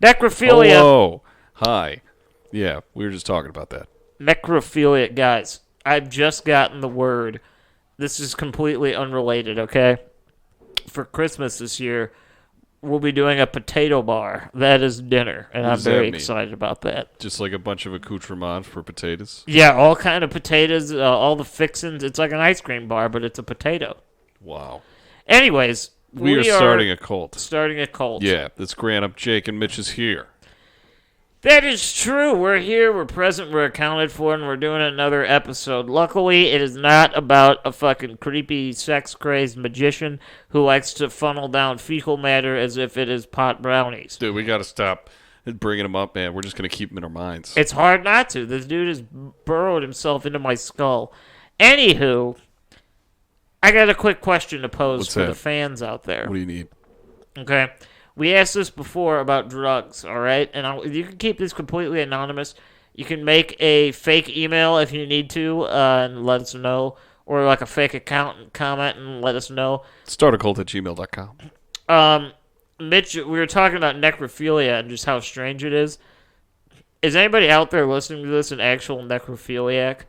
Necrophilia. Hello. Hi. Yeah, we were just talking about that. Necrophilia, guys. I've just gotten the word. This is completely unrelated, okay? For Christmas this year, we'll be doing a potato bar. That is dinner, and I'm very excited about that. Just like a bunch of accoutrements for potatoes? Yeah, all kind of potatoes, all the fixins. It's like an ice cream bar, but it's a potato. Wow. Anyways, we are starting a cult. Starting a cult. Yeah, let's grant up. Jake and Mitch is here. That is true. We're here, we're present, we're accounted for, and we're doing another episode. Luckily, it is not about a fucking creepy, sex-crazed magician who likes to funnel down fecal matter as if it is pot brownies. Dude, we got to stop bringing him up, man. We're just going to keep him in our minds. It's hard not to. This dude has burrowed himself into my skull. Anywho, I got a quick question to pose for the fans out there. What do you need? Okay. We asked this before about drugs, all right? And you can keep this completely anonymous. You can make a fake email if you need to and let us know. Or like a fake account and comment and let us know. Startacult@gmail.com. Mitch, we were talking about necrophilia and just how strange it is. Is anybody out there listening to this an actual necrophiliac?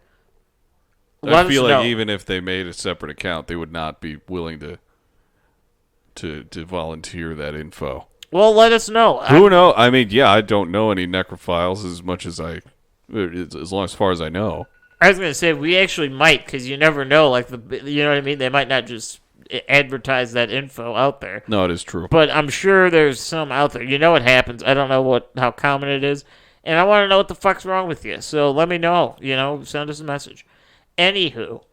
I feel like even if they made a separate account, they would not be willing to volunteer that info. Well, let us know. Who knows? I mean, yeah, I don't know any necrophiles as far as I know. I was going to say, we actually might, because you never know. Like, you know what I mean? They might not just advertise that info out there. No, it is true. But I'm sure there's some out there. You know what happens. I don't know how common it is. And I want to know what the fuck's wrong with you. So let me know. Send us a message. Anywho.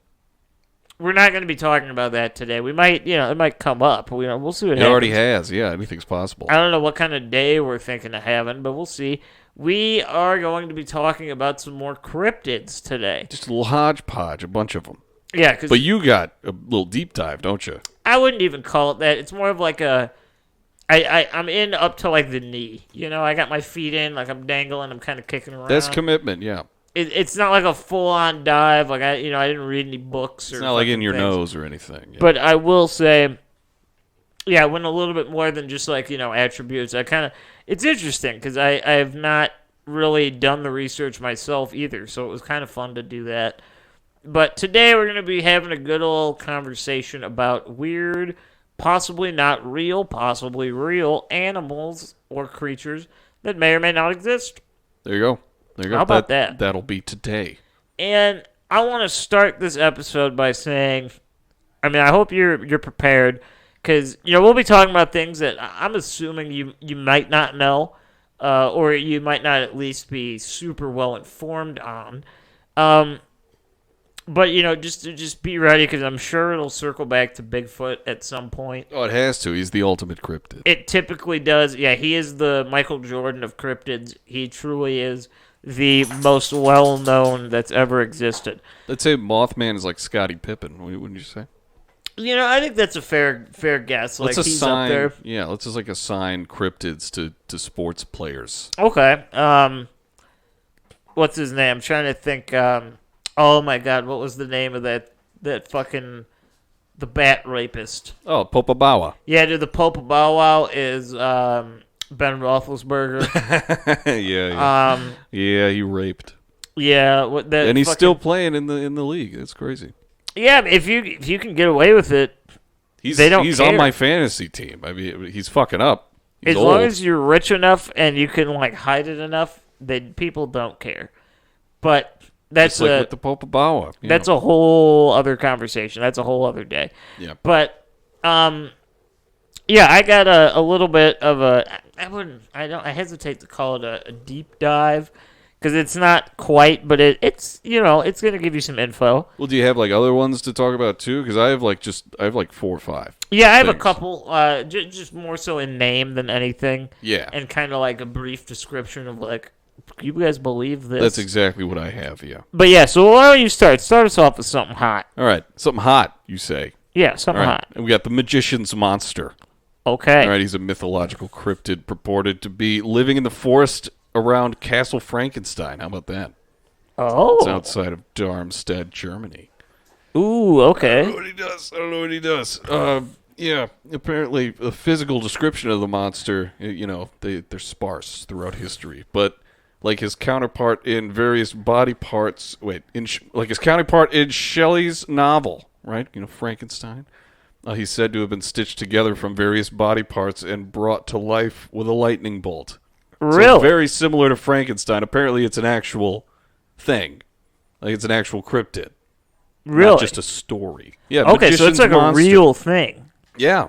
We're not going to be talking about that today. We might, it might come up. We'll see what happens. It already has. Yeah, anything's possible. I don't know what kind of day we're thinking of having, but we'll see. We are going to be talking about some more cryptids today. Just a little hodgepodge, a bunch of them. Yeah. But you got a little deep dive, don't you? I wouldn't even call it that. It's more of like I'm in up to like the knee. I got my feet in, like I'm dangling, I'm kind of kicking around. That's commitment, yeah. It's not like a full-on dive. Like I didn't read any books. It's not like in your nose or anything. Yeah. But I will say, I went a little bit more than just like attributes. It's interesting because I have not really done the research myself either, so it was kind of fun to do that. But today we're going to be having a good old conversation about weird, possibly not real, possibly real animals or creatures that may or may not exist. There you go. How about that? That'll be today. And I want to start this episode by saying, I hope you're prepared, because we'll be talking about things that I'm assuming you might not know, or you might not at least be super well informed on. But just be ready, because I'm sure it'll circle back to Bigfoot at some point. Oh, it has to. He's the ultimate cryptid. It typically does. Yeah, he is the Michael Jordan of cryptids. He truly is the most well-known that's ever existed. Let's say Mothman is like Scottie Pippen, wouldn't you say? I think that's a fair guess. Like, he's up there. Yeah, let's just assign cryptids to sports players. Okay. What's his name? I'm trying to think. Oh my God, what was the name of that fucking the bat rapist? Oh, Popobawa. Yeah, dude, the Popobawa is Ben Roethlisberger. Yeah. Yeah, he raped. Yeah, and he's still playing in the league. That's crazy. Yeah, if you can get away with it, he's care. on my fantasy team. I mean, he's fucking up. He's as long as you're rich enough and you can hide it enough, people don't care. But that's like with the Popobawa. That's a whole other conversation. That's a whole other day. Yeah. But I got a little bit of I hesitate to call it a deep dive, because it's not quite, but it's it's going to give you some info. Well, do you have other ones to talk about too? Because I have 4 or 5. Yeah, I have a couple, just more so in name than anything. Yeah. And kind of a brief description of you guys believe this? That's exactly what I have, yeah. But yeah, so why don't you start? Start us off with something hot. All right, something hot, you say. Yeah, something hot. And we got the magician's monster. Okay. All right, he's a mythological cryptid purported to be living in the forest around Castle Frankenstein. How about that? Oh. It's outside of Darmstadt, Germany. Ooh, okay. I don't know what he does. Yeah, apparently the physical description of the monster, they're sparse throughout history, but like his counterpart in various body parts, like his counterpart in Shelley's novel, right? Frankenstein. He's said to have been stitched together from various body parts and brought to life with a lightning bolt. Really? So very similar to Frankenstein. Apparently it's an actual thing. Like it's an actual cryptid. Really? Not just a story. Yeah. Okay, so it's like monster. a real thing. Yeah.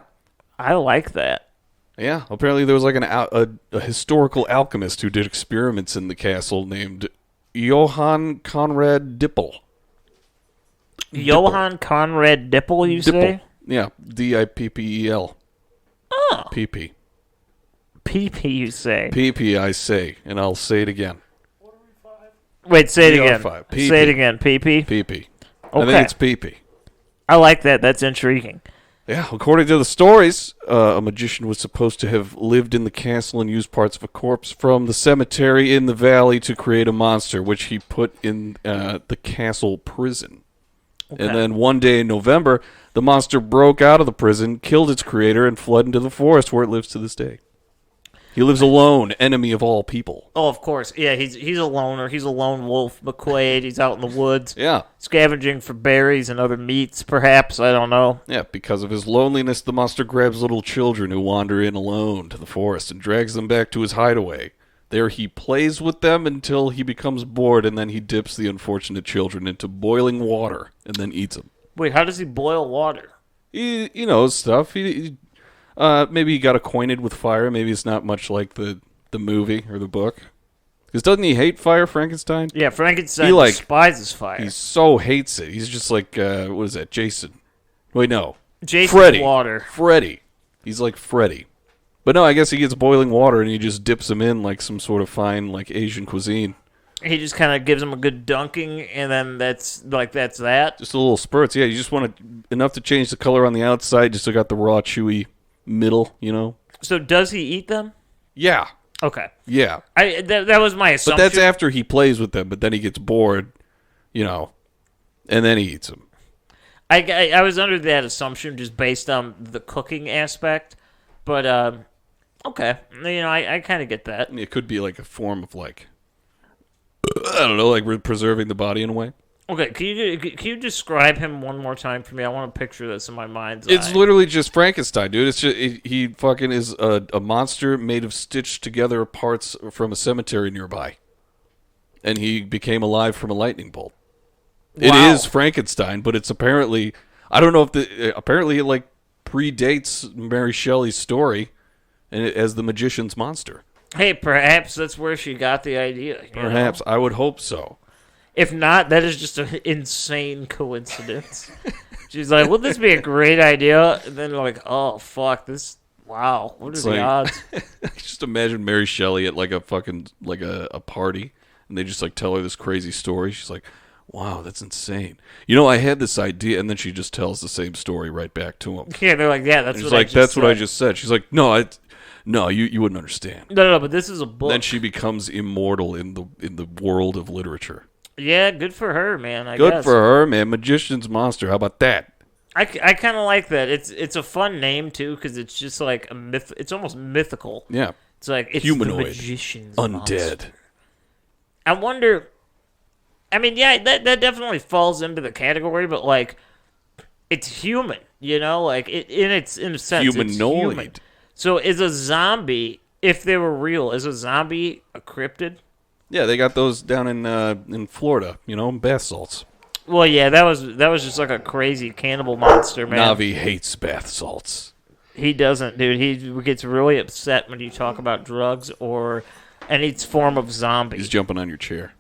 I like that. Yeah. Apparently there was like a historical alchemist who did experiments in the castle named Johann Conrad Dippel. Johann Conrad Dippel, you say? Yeah. Dippel. Oh. PP. PP, you say? PP, I say, and I'll say it again. Wait, say it again. PR5. Say it again. PP? PP. Okay. I think it's PP. I like that. That's intriguing. Yeah, according to the stories, a magician was supposed to have lived in the castle and used parts of a corpse from the cemetery in the valley to create a monster, which he put in the castle prison. Okay. And then one day in November, the monster broke out of the prison, killed its creator, and fled into the forest where it lives to this day. He lives alone, enemy of all people. Oh, of course. Yeah, he's a loner. He's a lone wolf, McQuaid. He's out in the woods. Yeah. Scavenging for berries and other meats, perhaps. I don't know. Yeah, because of his loneliness, the monster grabs little children who wander in alone to the forest and drags them back to his hideaway. There he plays with them until he becomes bored, and then he dips the unfortunate children into boiling water and then eats them. Wait, how does he boil water? He stuff. Maybe he got acquainted with fire. Maybe it's not much like the movie or the book. Because doesn't he hate fire, Frankenstein? Yeah, Frankenstein despises fire. He so hates it. He's just like, what is that, Jason? Wait, no. Jason's Freddy. water. Freddy. He's like Freddy. But no, I guess he gets boiling water and he just dips them in like some sort of fine like Asian cuisine. He just kind of gives him a good dunking, and then that's that. Just a little spurts. Yeah, you just want enough to change the color on the outside, just so got the raw, chewy middle, So does he eat them? Yeah. Okay. Yeah. That was my assumption. But that's after he plays with them, but then he gets bored, and then he eats them. I was under that assumption just based on the cooking aspect, but okay, I kind of get that. It could be like a form of like, I don't know, like preserving the body in a way. Okay, can you describe him one more time for me? I want to picture this in my mind's eye. It's literally just Frankenstein, dude. It's just he fucking is a monster made of stitched together parts from a cemetery nearby, and he became alive from a lightning bolt. Wow. It is Frankenstein, but it's apparently, I don't know if apparently it like predates Mary Shelley's story, and as the magician's monster. Hey, perhaps that's where she got the idea. Perhaps. I would hope so. If not, that is just an insane coincidence. She's like, "Wouldn't this be a great idea?" And then like, "Oh fuck, this! Wow, what are the odds?" Just imagine Mary Shelley at like a fucking like a party, and they just like tell her this crazy story. She's like, "Wow, that's insane." I had this idea, and then she just tells the same story right back to him. Yeah, they're like, "Yeah, that's what I just said." What I just said. She's like, "No, you wouldn't understand." No, but this is a book. Then she becomes immortal in the world of literature. Yeah, good for her, man. I guess. Good for her, man. Magician's monster. How about that? I kind of like that. It's a fun name too because it's just like a myth. It's almost mythical. Yeah, it's like it's humanoid, the magician's undead. Monster. I wonder. I mean, yeah, that definitely falls into the category, but like, it's human. Like in a sense, humanoid. It's human. So is a zombie, if they were real, is a zombie a cryptid? Yeah, they got those down in Florida, bath salts. Well, yeah, that was just like a crazy cannibal monster, man. Navi hates bath salts. He doesn't, dude. He gets really upset when you talk about drugs or any form of zombie. He's jumping on your chair.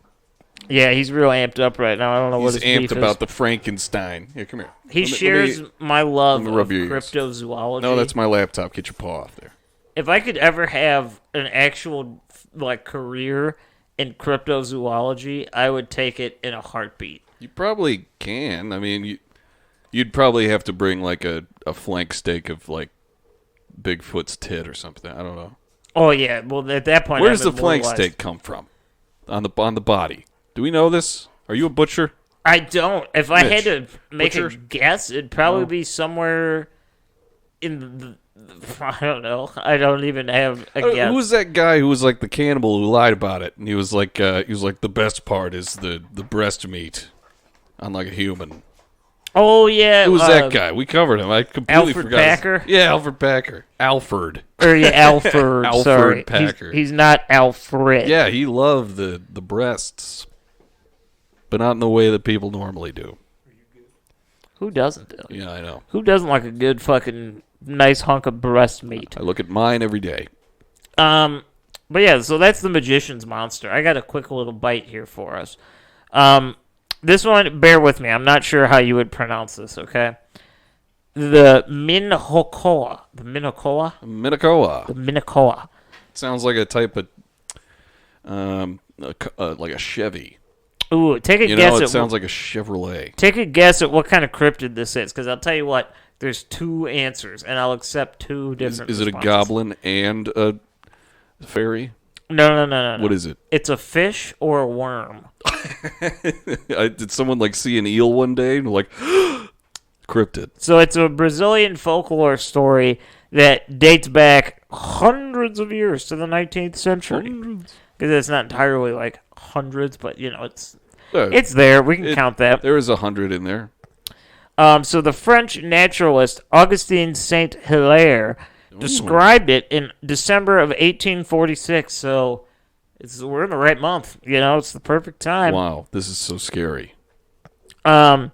Yeah, he's real amped up right now. I don't know what his amped beef about is. the Frankenstein. Here, come here. He shares my love of ears. cryptozoology. No, that's my laptop. Get your paw off there. If I could ever have an actual career in cryptozoology, I would take it in a heartbeat. You probably can. I mean, you'd probably have to bring like a flank steak of like Bigfoot's tit or something. I don't know. Oh yeah. Well, at that point, where does the flank steak come from? On the body. Do we know this? Are you a butcher? I don't. If I had to make butcher? a guess, it'd probably be somewhere in I don't know. I don't even have a guess. Who was that guy who was like the cannibal who lied about it? And he was like the best part is the breast meat on like a human. Oh yeah, It was that guy. We covered him. I completely Alfred forgot. Packer? Yeah, Alfred Packer. Alfred. Or yeah, Alfred. Alfred sorry. Packer. He's not Alfred. Yeah, he loved the breasts, but not in the way that people normally do. Who doesn't do? Yeah, I know. Who doesn't like a good fucking nice hunk of breast meat? I look at mine every day. But yeah, so that's the magician's monster. I got a quick little bite here for us. This one, bear with me. I'm not sure how you would pronounce this, okay? The Minhokoa. The Minhokoa? Minicoa. The Minhokoa. Sounds like a type of, like a Chevy. Ooh, take a You guess know, it at sounds like a Chevrolet. take a guess at what kind of cryptid this is, because I'll tell you what, there's two answers, and I'll accept two different Is it a responses. goblin and a fairy? No. What is it? It's a fish or a worm. Did someone like see an eel one day and like cryptid? So it's a Brazilian folklore story that dates back hundreds of years to the 19th century. Because it's not entirely like hundreds, but you know, it's there. We can count that. There is 100 in there. So the French naturalist Augustin Saint Hilaire described it in December of 1846. So we're in the right month. You know, it's the perfect time. Wow, this is so scary. So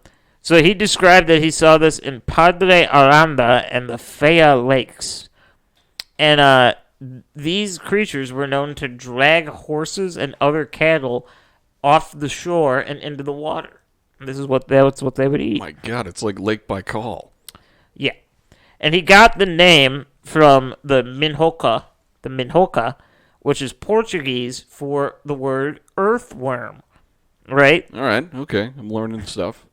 he described that he saw this in Padre Aranda and the Faya Lakes. And these creatures were known to drag horses and other cattle off the shore and into the water. That's what they would eat. My God, it's like Lake Baikal. Yeah. And he got the name from the Minhoca, which is Portuguese for the word earthworm, right? All right, okay, I'm learning stuff.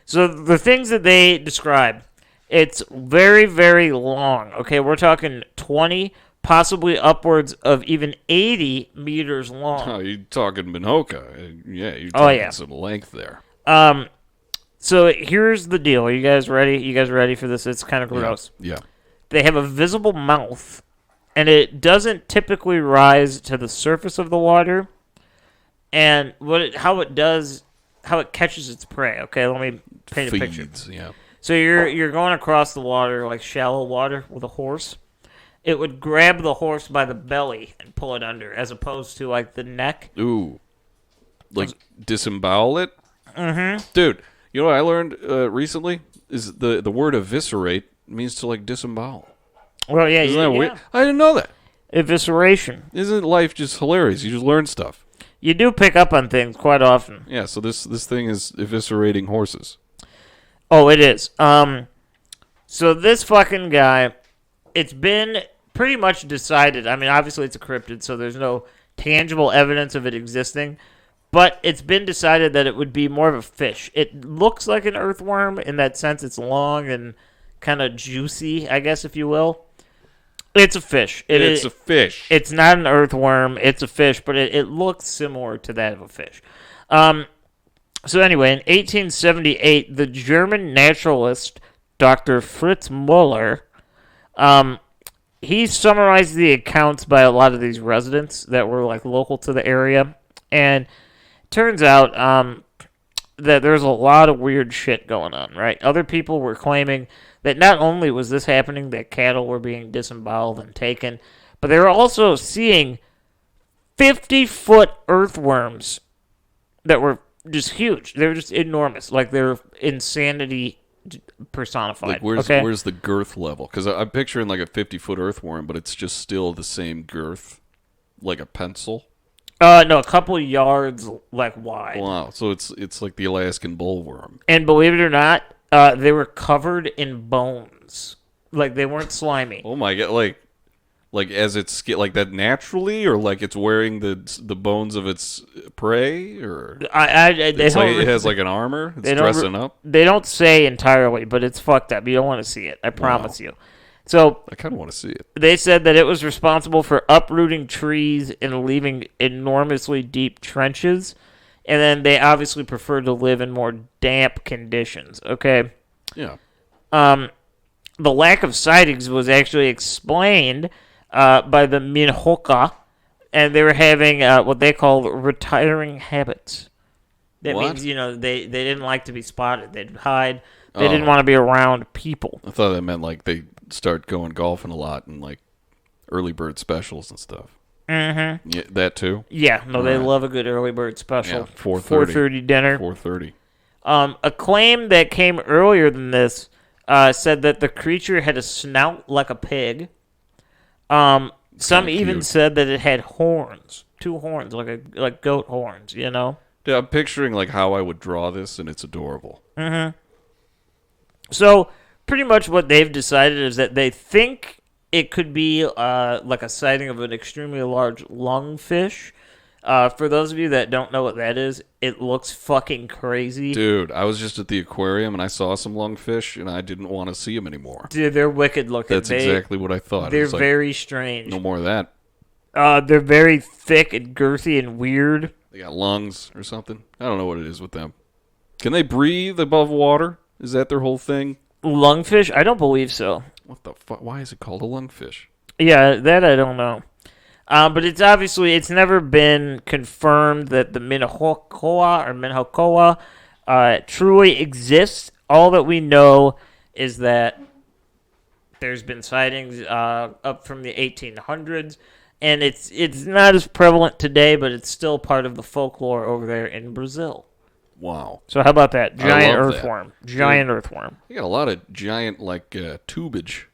So the things that they describe, it's very, very long. Okay, we're talking 20, possibly upwards of even 80 meters long. Oh, you're talking Minoka. Yeah, you're talking some length there. So here's the deal. Are you guys ready? You guys ready for this? It's kind of gross. Yeah. They have a visible mouth, and it doesn't typically rise to the surface of the water. And how it catches its prey. Okay, let me paint a picture. Yeah. So you're going across the water, like shallow water, with a horse. It would grab the horse by the belly and pull it under, as opposed to like the neck. Ooh. Like disembowel it? Mm-hmm. Dude, you know what I learned recently? Is the word eviscerate means to like disembowel. Well, yeah. Isn't that weird? I didn't know that. Evisceration. Isn't life just hilarious? You just learn stuff. You do pick up on things quite often. Yeah, so this thing is eviscerating horses. Oh, it is. So this fucking guy, it's been pretty much decided. I mean, obviously it's a cryptid, so there's no tangible evidence of it existing. But it's been decided that it would be more of a fish. It looks like an earthworm in that sense. It's long and kind of juicy, I guess, if you will. It's a fish. It's a fish. It's not an earthworm. It's a fish, but it looks similar to that of a fish. So anyway, in 1878, the German naturalist Dr. Fritz Muller, he summarized the accounts by a lot of these residents that were like local to the area, and turns out that there's a lot of weird shit going on, right? Other people were claiming that not only was this happening, that cattle were being disemboweled and taken, but they were also seeing 50-foot earthworms that were just huge. They were just enormous. Like, they were insanity personified. Like, where's the girth level? Because I'm picturing like a 50-foot earthworm, but it's just still the same girth, like a pencil. No, a couple yards like wide. Wow, so it's like the Alaskan bullworm. And believe it or not, they were covered in bones. Like, they weren't slimy. Oh my God! Like as it's like that naturally, or like it's wearing the bones of its prey, or it has like an armor. It's dressing up. They don't say entirely, but it's fucked up. You don't want to see it. I promise you. So I kind of want to see it. They said that it was responsible for uprooting trees and leaving enormously deep trenches, and then they obviously prefer to live in more damp conditions. Okay. Yeah. the lack of sightings was actually explained by the Minhoka, and they were having what they call retiring habits. That What? means, they didn't like to be spotted. They'd hide. They Oh. didn't want to be around people. I thought that meant like they start going golfing a lot and like early bird specials and stuff. Mm-hmm. Yeah, that too. Yeah, no, they Right. love a good early bird special. Yeah, 4:30. 4:30 dinner. 4:30. A claim that came earlier than this said that the creature had a snout like a pig. Some even cute. said that it had horns, 2 horns, like goat horns. Yeah, I'm picturing like how I would draw this, and it's adorable. So pretty much what they've decided is that they think it could be like a sighting of an extremely large lungfish. For those of you that don't know what that is, it looks fucking crazy. Dude, I was just at the aquarium and I saw some lungfish, and I didn't want to see them anymore. Dude, they're wicked looking. That's exactly what I thought. It They're was like, very strange. no more of that. They're very thick and girthy and weird. They got lungs or something. I don't know what it is with them. Can they breathe above water? Is that their whole thing? Lungfish? I don't believe so. What the fuck? Why is it called a lungfish? Yeah, that I don't know. But it's never been confirmed that the Minhokoa truly exists. All that we know is that there's been sightings up from the 1800s, and it's not as prevalent today, but it's still part of the folklore over there in Brazil. Wow. So how about that? Giant love that. earthworm. Giant earthworm. You got a lot of giant, like, tubage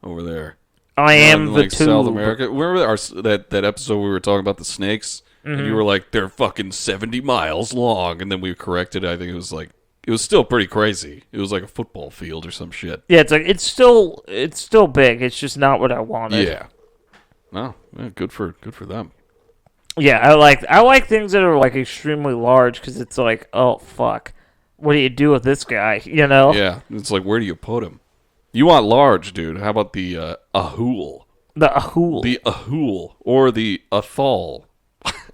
over there. I am in, the like, South tube. America. Remember that episode we were talking about the snakes? And you were like, they're fucking 70 miles long. And then we corrected. I think it was still pretty crazy. It was like a football field or some shit. Yeah, it's still big. It's just not what I wanted. Yeah. No, yeah, good for them. Yeah, I like things that are like extremely large because it's like, oh fuck, what do you do with this guy? Yeah, it's like, where do you put him? You want large, dude. How about the ahul? The ahul. The ahul or the athal.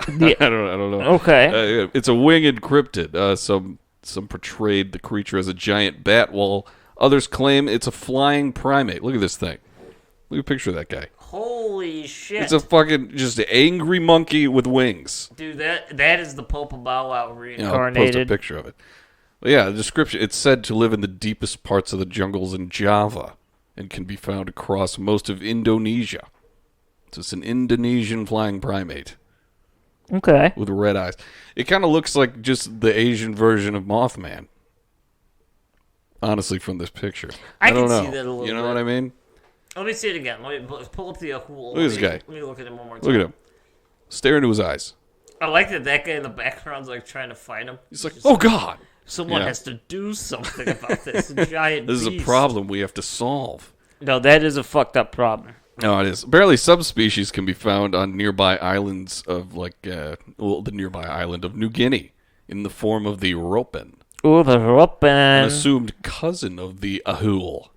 The- I don't know. Okay. It's a winged cryptid. Some portrayed the creature as a giant bat, while others claim it's a flying primate. Look at this thing. Look at a picture of that guy. Holy shit! It's a fucking just an angry monkey with wings. Dude, that is the Pope of Bow Wow I'll post a reincarnated. picture of it. But yeah, the description. It's said to live in the deepest parts of the jungles in Java and can be found across most of Indonesia. So it's an Indonesian flying primate Okay. with red eyes. It kind of looks like just the Asian version of Mothman. Honestly, from this picture, I don't can know. see that a little You know bit. what I mean? Let me see it again. Let me pull up the ahul. Look at this guy. Let me look at him one more time. Look at him. Stare into his eyes. I like that guy in the background's like trying to fight him. He's like, oh God, Someone Yeah. has to do something about this giant this is a beast. problem we have to solve. No, that is a fucked up problem. No, it is. Apparently, subspecies can be found on nearby islands of, the nearby island of New Guinea in the form of the ropen, Ooh, the an ropen. assumed cousin of the ahul.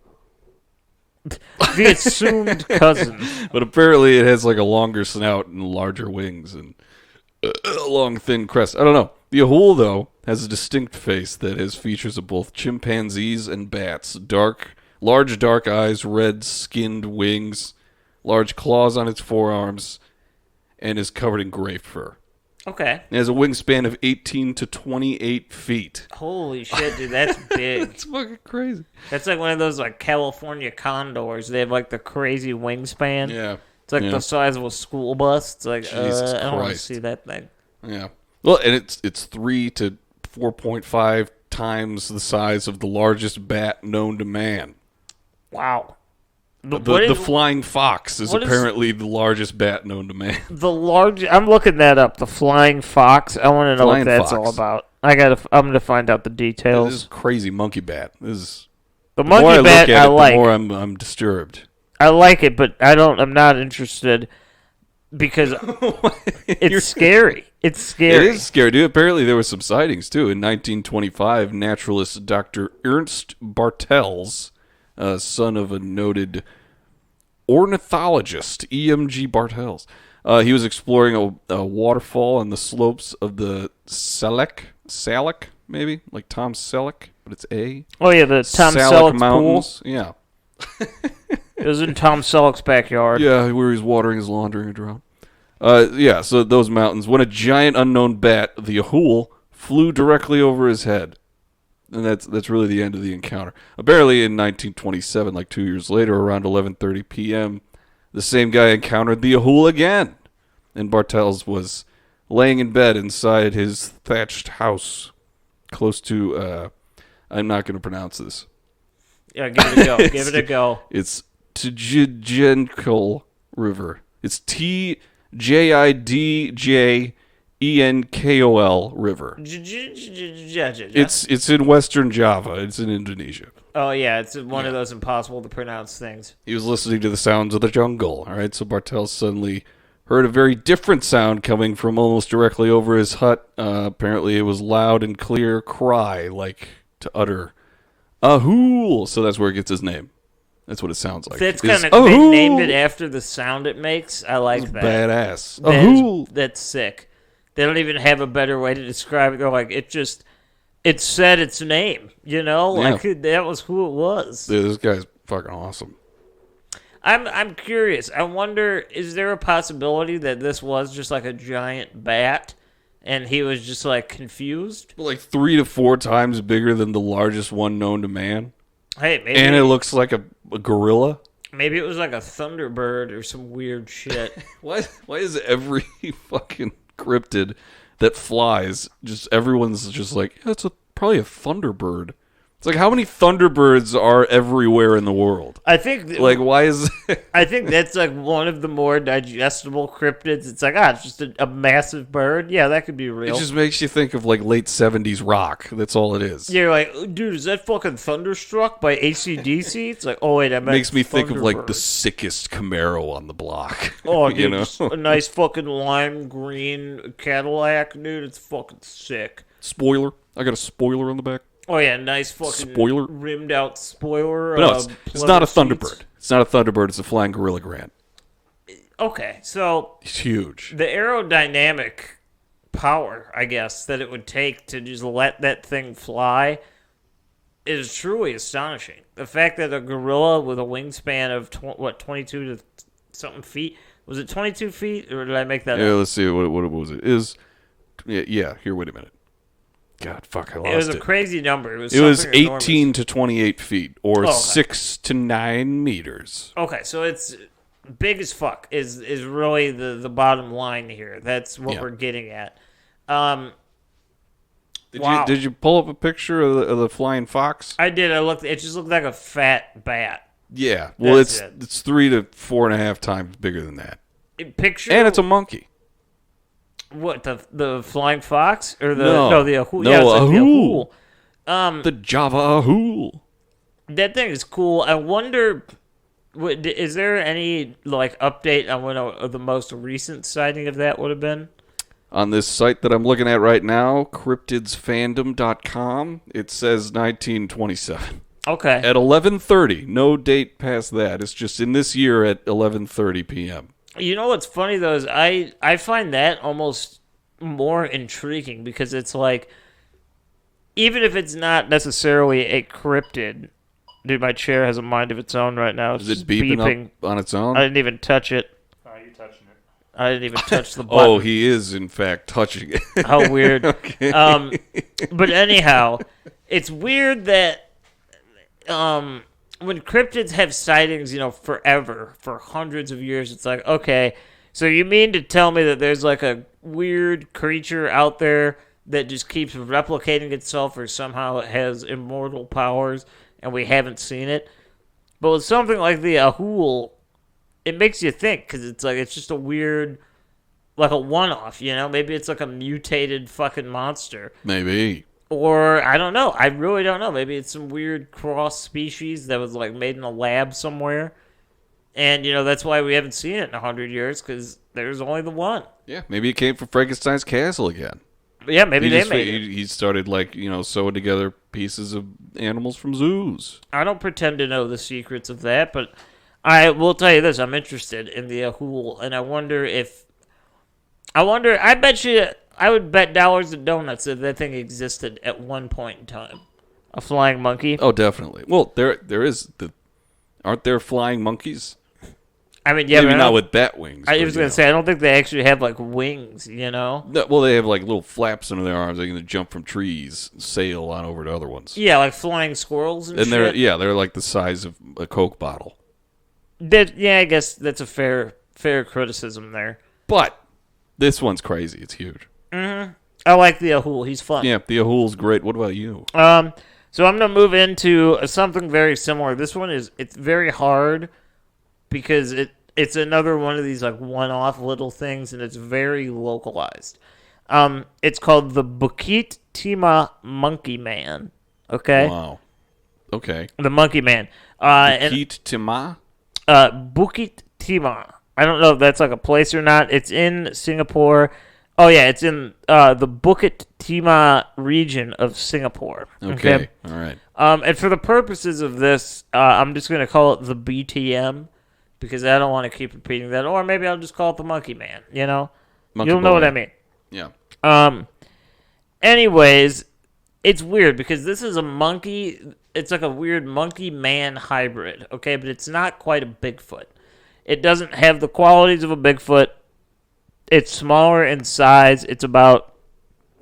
The assumed cousin. But apparently, it has like a longer snout and larger wings and a long, thin crest. I don't know. The ahul, though, has a distinct face that has features of both chimpanzees and bats. Large dark eyes, red skinned wings, large claws on its forearms, and is covered in gray fur. Okay. It has a wingspan of 18 to 28 feet. Holy shit, dude, that's big. It's fucking crazy. That's like one of those like California condors. They have like the crazy wingspan. Yeah. It's like Yeah. the size of a school bus. It's like, Jesus I don't want to Christ. see that thing. Yeah. Well, and it's 3 to 4.5 times the size of the largest bat known to man. Wow. The flying fox is what is- apparently the largest bat known to man. I'm looking that up. The flying fox. I want to know Flying what that's fox. all about. I'm gonna find out the This details. is crazy monkey bat. The The more I monkey look bat, at I it, like. the more I'm disturbed. I like it, but I'm not interested because it's scary. It's scary. It is scary, dude. Apparently, there were some sightings too. In 1925, naturalist Dr. Ernst Bartels, son of a noted ornithologist, E.M.G. Bartels, he was exploring a waterfall on the slopes of the Salek, maybe like Tom Selleck, but it's A. Oh yeah, the Tom Salek Selleck's pool. Mountains. Yeah. It was in Tom Selleck's backyard. Yeah, where he's watering his lawn during a drought. Yeah, so those mountains. When a giant unknown bat, the Ahul, flew directly over his head. And that's really the end of the encounter. Apparently in 1927, like 2 years later, around 11:30 p.m., the same guy encountered the Ahul again. And Bartels was laying in bed inside his thatched house close to, I'm not going to pronounce this. Yeah, give it a go. Give it a go. It's Tjidjenkol River. It's Tjidjenkol River. It's in Western Java. It's in Indonesia. Oh, yeah, it's one of those impossible to pronounce things. He was listening to the sounds of the jungle. All right, so Bartels suddenly heard a very different sound coming from almost directly over his hut. Apparently, it was loud and clear cry, like to utter Ahul. So that's where it gets his name. That's what it sounds like. That's kind of they named it after the sound it makes. I like that. Badass. Ahul. That's sick. They don't even have a better way to describe it. They're like, it said its name. You know, like that was who it was. Dude, this guy's fucking awesome. I'm curious. I wonder, is there a possibility that this was just like a giant bat, and he was just like confused? Like 3 to 4 times bigger than the largest one known to man. Hey, maybe, and it looks like a gorilla. Maybe it was like a thunderbird or some weird shit. Why is every fucking cryptid that flies everyone's just like, yeah, it's probably a thunderbird? It's like, how many thunderbirds are everywhere in the world? I think why is I think that's like one of the more digestible cryptids. It's like, it's just a massive bird. Yeah, that could be real. It just makes you think of like late 70s rock. That's all it is. You're like, dude, is that fucking Thunderstruck by AC/DC? It's like, oh wait, I meant makes me think of like the sickest Camaro on the block. Oh, dude, you know? A nice fucking lime green Cadillac, dude. It's fucking sick. Spoiler. I got a spoiler on the back. Oh yeah, nice fucking spoiler, rimmed out spoiler. No, it's not a Thunderbird. It's not a Thunderbird. It's a Flying Gorilla Grand. Okay, so it's huge. The aerodynamic power, I guess, that it would take to just let that thing fly is truly astonishing. The fact that a gorilla with a wingspan of 22 to something feet, was it 22 feet, or did I make that up? Yeah, let's see. What was it? Yeah. Here, wait a minute. God, fuck, I lost it. It was a crazy number. It was 18 enormous. to 28 feet, or 6 to 9 meters. Okay, so it's big as fuck is really the bottom line here. That's what we're getting at. Did you pull up a picture of the flying fox? I did. It just looked like a fat bat. Yeah, well, it's 3 to 4.5 times bigger than that. And it's a monkey. What, the flying fox or the the Ahul? No, yeah, it's like Ahul. The Ahul. The Java Ahul. That thing is cool. I wonder, is there any like update on when the most recent sighting of that would have been? On this site that I'm looking at right now, cryptidsfandom.com, it says 1927. Okay. At 11:30, no date past that. It's just in this year at 11:30 p.m. You know what's funny, though, is I find that almost more intriguing because it's like, even if it's not necessarily a cryptid, dude, my chair has a mind of its own right now. It's Is it beeping up on its own? I didn't even touch it. Are you touching it? I didn't even touch the button. Oh, he is, in fact, touching it. How weird. Okay. But anyhow, it's weird that when cryptids have sightings, forever, for hundreds of years, it's like, okay, so you mean to tell me that there's like a weird creature out there that just keeps replicating itself or somehow it has immortal powers and we haven't seen it? But with something like the Ahul, it makes you think, because it's like, it's just a weird, like a one-off, Maybe it's like a mutated fucking monster. Maybe. Or, I don't know. I really don't know. Maybe it's some weird cross species that was like made in a lab somewhere. And, that's why we haven't seen it in 100 years, because there's only the one. Yeah, maybe it came from Frankenstein's castle again. Yeah, maybe they made it. He started, sewing together pieces of animals from zoos. I don't pretend to know the secrets of that, but I will tell you this. I'm interested in the Ahul, and I bet you, I would bet dollars and donuts that thing existed at one point in time. A flying monkey. Oh, definitely. Well, there is Aren't there flying monkeys? I mean, yeah, Maybe but not with bat wings. I but, was going to say, I don't think they actually have, like, wings, you know? No, well, they have like little flaps under their arms. They can jump from trees, and sail on over to other ones. Yeah, like flying squirrels and shit. They're like the size of a Coke bottle. Yeah, I guess that's a fair criticism there. But this one's crazy. It's huge. I like the Ahul. He's fun. Yeah, the Ahul's great. What about you? So I'm going to move into something very similar. This one it's very hard because it's another one of these like one-off little things, and it's very localized. It's called the Bukit Timah Monkey Man. Okay? Wow. Okay. The Monkey Man. Bukit Timah? Bukit Timah. I don't know if that's like a place or not. It's in Singapore. Oh, yeah, it's in the Bukit Timah region of Singapore. Okay. All right. And for the purposes of this, I'm just going to call it the BTM because I don't want to keep repeating that. Or maybe I'll just call it the Monkey Man, you know? You'll know what I mean. Yeah. Anyways, it's weird because this is a monkey. It's like a weird monkey-man hybrid, okay? But it's not quite a Bigfoot. It doesn't have the qualities of a Bigfoot. It's smaller in size. It's about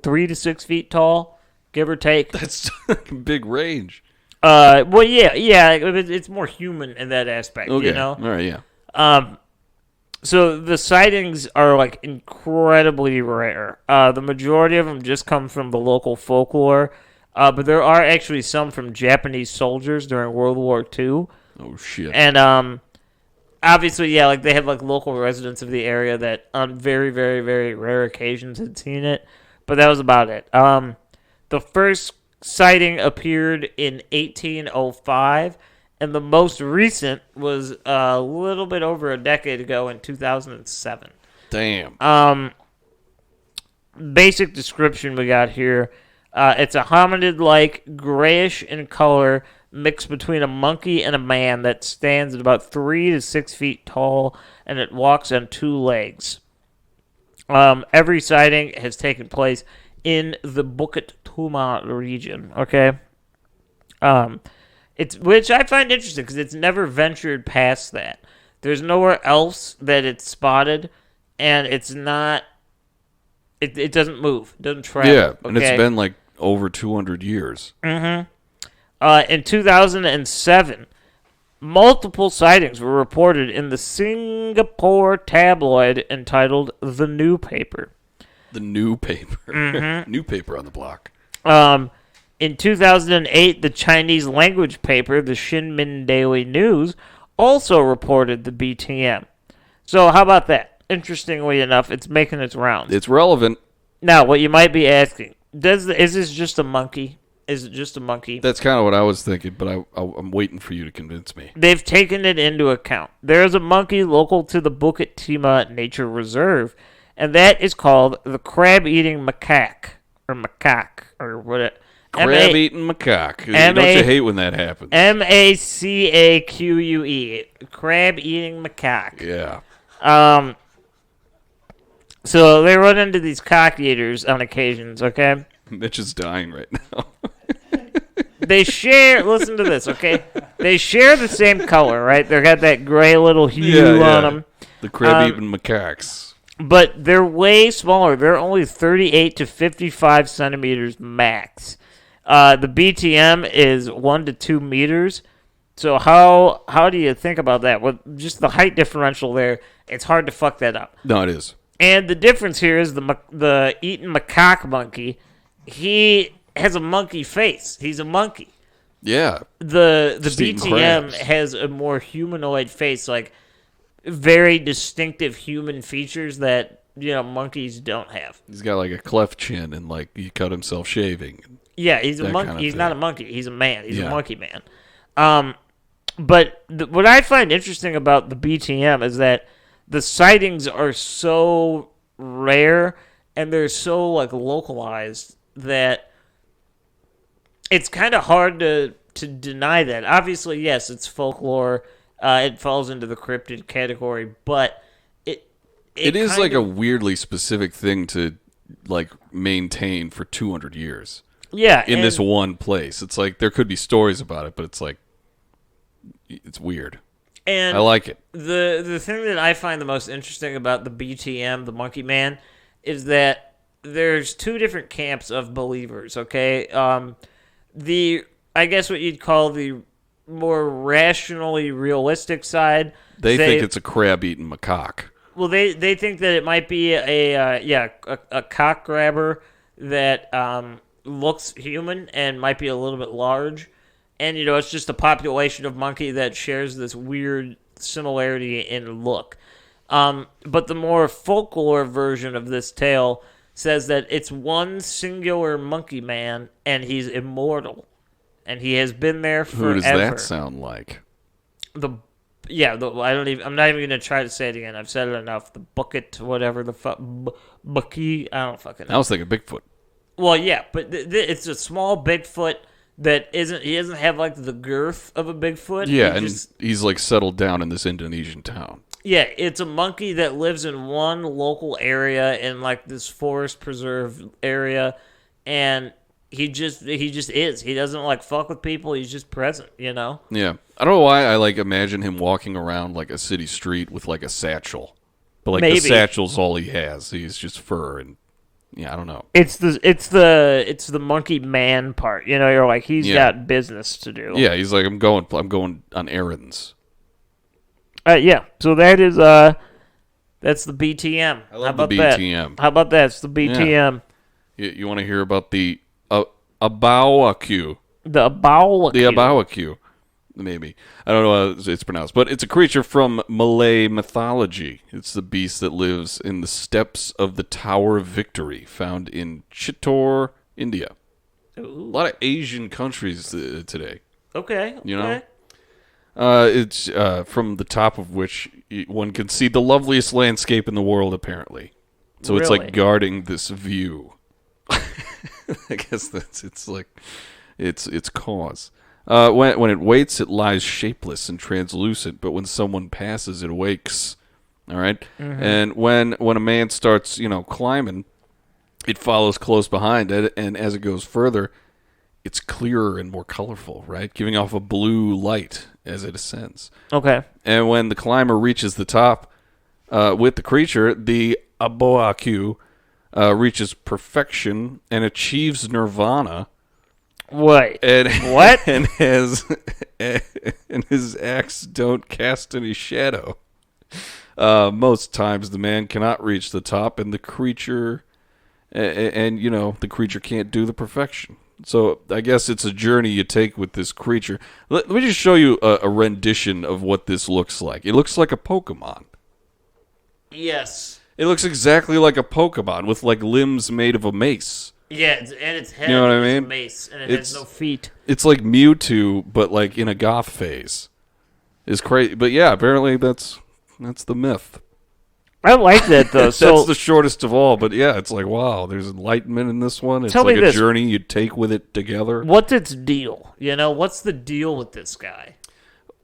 3 to 6 feet tall, give or take. That's a big range. Well, yeah, it's more human in that aspect, Okay. you know? All right, yeah. So the sightings are, like, incredibly rare. The majority of them just come from the local folklore, but there are actually some from Japanese soldiers during World War II. Oh, shit. And, obviously, yeah, like, they have, like, local residents of the area that on very, very, very rare occasions had seen it, but that was about it. The first sighting appeared in 1805, and the most recent was a little bit over a decade ago in 2007. Damn. Basic description we got here. It's a hominid-like, grayish in color, mixed between a monkey and a man that stands at about 3 to 6 feet tall, and it walks on 2 legs. Every sighting has taken place in the Bukit Timah region, okay? Which I find interesting because it's never ventured past that. There's nowhere else that it's spotted, and it's not. It doesn't move. It doesn't travel. Yeah, and okay? it's been like over 200 years. In 2007, multiple sightings were reported in the Singapore tabloid entitled The New Paper. The New Paper. New Paper on the block. In 2008, the Chinese language paper, the Xinmin Daily News, also reported the BTM. So how about that? Interestingly enough, it's making its rounds. It's relevant. Now, what you might be asking, is this just a monkey? Is it just a monkey? That's kind of what I was thinking, but I'm waiting for you to convince me. They've taken it into account. There is a monkey local to the Bukit Timah Nature Reserve, and that is called the crab-eating macaque, or what? Crab-eating macaque. Don't you hate when that happens? Macaque. Crab-eating macaque. Yeah. So they run into these cock eaters on occasions, okay? Mitch is dying right now. They share, listen to this, okay? They share the same color, right? They got that gray little hue on them. The crab-eating macaques. But they're way smaller. They're only 38 to 55 centimeters max. The BTM is 1 to 2 meters. So how do you think about that? With just the height differential there, it's hard to fuck that up. No, it is. And the difference here is the eaten macaque monkey, he has a monkey face. He's a monkey. Yeah. The Eating BTM crabs. has a more humanoid face, like very distinctive human features that, monkeys don't have. He's got like a cleft chin and like he cut himself shaving. Yeah, he's a That monkey. kind of He's thing. not a monkey. He's a man. He's a Yeah. monkey man. But what I find interesting about the BTM is that the sightings are so rare and they're so like localized that it's kind of hard to deny that. Obviously, yes, it's folklore. It falls into the cryptid category, but It is like a weirdly specific thing to like maintain for 200 years. Yeah. In this one place. It's like there could be stories about it, but it's like it's weird. And I like it. The thing that I find the most interesting about the BTM, the Monkey Man, is that there's two different camps of believers. Okay, I guess what you'd call the more rationally realistic side. They think it's a crab-eating macaque. Well, they think that it might be a cock grabber that looks human and might be a little bit large, and it's just a population of monkey that shares this weird similarity in look. But the more folklore version of this tale says that it's one singular monkey man, and he's immortal, and he has been there forever. Who does that sound like? I'm not even gonna try to say it again. I've said it enough. The bucket, whatever the fuck, Bucky. I don't fucking know. I was thinking Bigfoot. Well, yeah, but it's a small Bigfoot that isn't. He doesn't have like the girth of a Bigfoot. Yeah, he's like settled down in this Indonesian town. Yeah, it's a monkey that lives in one local area in like this forest preserve area, and he just is. He doesn't like fuck with people. He's just present, Yeah, I don't know why I like imagine him walking around like a city street with like a satchel, but like the satchel's all he has. He's just fur and I don't know. It's the monkey man part. You're like he's got business to do. Yeah, he's like I'm going on errands. Yeah. So that's the BTM. I love the BTM. How about that? It's the BTM. Yeah. You want to hear about the Abawakyu? The Abawakyu. The Abawakyu. Maybe. I don't know how it's pronounced. But it's a creature from Malay mythology. It's the beast that lives in the steps of the Tower of Victory, found in Chittor, India. Ooh. A lot of Asian countries today. Okay. It's from the top of which one can see the loveliest landscape in the world, apparently. So It's like guarding this view. I guess it's cause. When it waits, it lies shapeless and translucent, but when someone passes, it awakes. All right? Mm-hmm. And when a man starts, climbing, it follows close behind it, and as it goes further, it's clearer and more colorful, right? Giving off a blue light as it ascends. Okay. And when the climber reaches the top with the creature, the Aboakyu reaches perfection and achieves nirvana. What? What? And his acts don't cast any shadow. Most times the man cannot reach the top, and the creature, the creature can't do the perfection. So I guess it's a journey you take with this creature. Let me just show you a rendition of what this looks like. It looks like a Pokemon. Yes. It looks exactly like a Pokemon with like limbs made of a mace. Yeah, and its head is a mace, and it has no feet. It's like Mewtwo, but like in a goth phase. It's crazy, but yeah, apparently that's the myth. I like that though. So that's the shortest of all, but yeah, it's like wow, there's enlightenment in this one. It's like a journey you take with it together. What's its deal? What's the deal with this guy?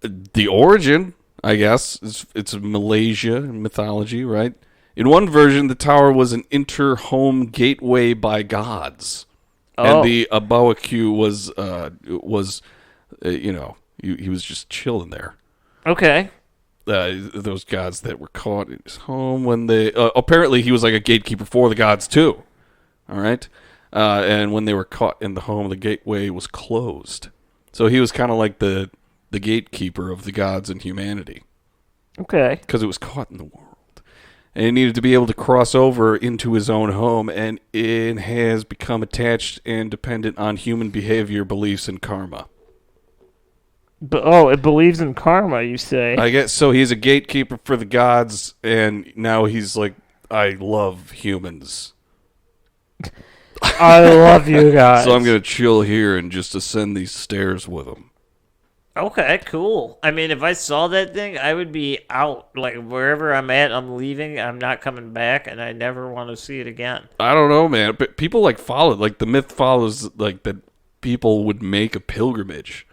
The origin, I guess, it's Malaysia mythology, right? In one version, the tower was an inter-home gateway by gods, and the Abawakyu was he was just chilling there. Okay. Those gods that were caught in his home when they apparently he was like a gatekeeper for the gods too. All right, and when they were caught in the home, the gateway was closed. So he was kind of like the gatekeeper of the gods and humanity. Okay, because it was caught in the world. And he needed to be able to cross over into his own home, and it has become attached and dependent on human behavior, beliefs, and karma. It believes in karma, you say? I guess so. He's a gatekeeper for the gods, and now he's like, I love humans. I love you guys. So I'm going to chill here and just ascend these stairs with him. Okay, cool. I mean, if I saw that thing, I would be out. Like, wherever I'm at, I'm leaving. I'm not coming back, and I never want to see it again. I don't know, man. But people, follow. The myth follows, that people would make a pilgrimage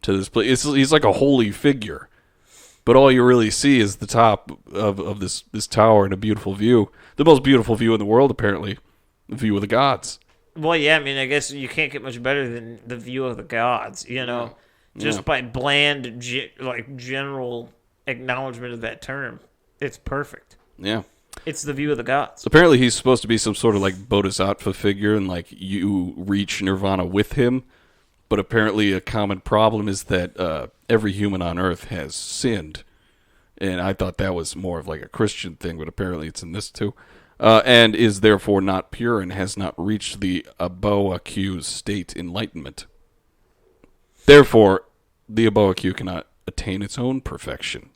to this place. He's like a holy figure. But all you really see is the top of this tower and a beautiful view. The most beautiful view in the world, apparently. The view of the gods. Well, yeah, I mean, I guess you can't get much better than the view of the gods, just by bland, general acknowledgement of that term. It's perfect. Yeah. It's the view of the gods. Apparently he's supposed to be some sort of like bodhisattva figure and like you reach nirvana with him. But apparently a common problem is that every human on earth has sinned. And I thought that was more of like a Christian thing, but apparently it's in this too. And is therefore not pure and has not reached the Aboa-Q state enlightenment. Therefore, the Aboa-Q cannot attain its own perfection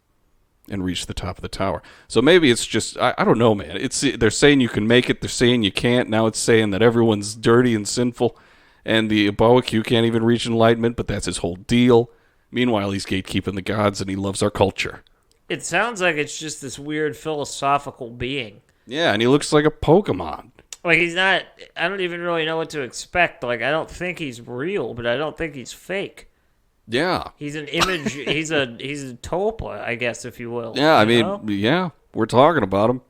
and reach the top of the tower. So maybe it's just, I don't know, man. They're saying you can make it, they're saying you can't. Now it's saying that everyone's dirty and sinful, and the Aboa-Q can't even reach enlightenment, but that's his whole deal. Meanwhile, he's gatekeeping the gods, and he loves our culture. It sounds like it's just this weird philosophical being. Yeah, and he looks like a Pokemon. Like, he's not, I don't even really know what to expect. Like, I don't think he's real, but I don't think he's fake. Yeah. He's an image, he's a tulpa, I guess, if you will. Yeah, I know? mean, yeah, we're talking about him.